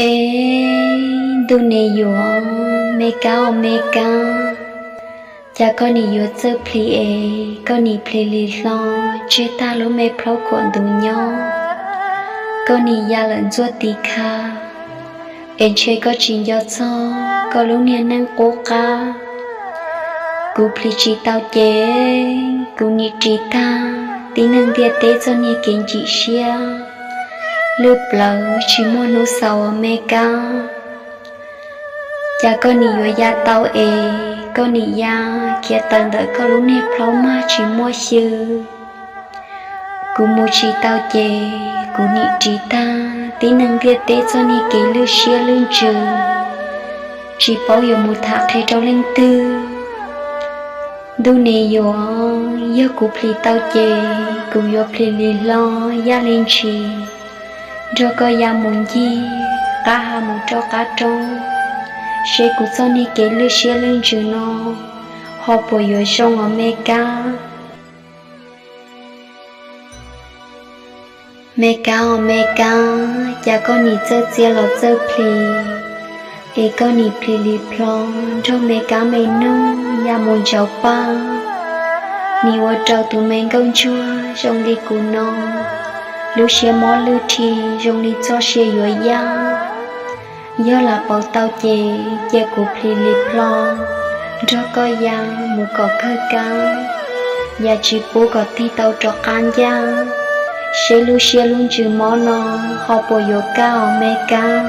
Ê, đu nè yếu, mê cao, cha con nì yếu chơ pli ê, con nì pli lì lo, chế ta lô mê plau cuộn đu nhau, con nì ya lần chua tì kha, em chế có trình do cho, có lúc nè năng cố ca, cú pli chi tao chế, cú nì chi ta, tí nâng địa tế cho nì kiến chị xia. Lúc lâu chỉ muốn nụ sầu mê cao cha con nì yo ya tao ê con nì ya kia tận đợi có lúc nè plau mà chỉ mua sư cú mua chỉ tao chê cú nị chỉ ta tí năng kia tế cho nì kỹ lưu xia lưng trừ chỉ bảo yo một thạc thay trâu lên tư đu nè yo yo cú pli tao chê cú yo pli lì lo ya lên trì cho có ya muốn gì cá hà muốn cho cá trâu sẽ cụ cho ni kể lư xe lên chữ nó họ bồi yo sông ở mê ca cha con ni chơi chia lọ chơi pli e con ni pli li plong cho mê nông ya muốn cháu pa ni wo trâu tụi mình công chua trong đi cụ non lúc xe mó lưu thì dùng đi cho xe dội ya nhớ là bảo tao chè của pli li plong cho có ya một cỏ khơi cao ya chỉ bố có thi tao cho can ya xe luôn trừ mó nó họ bồi yo cao mê cao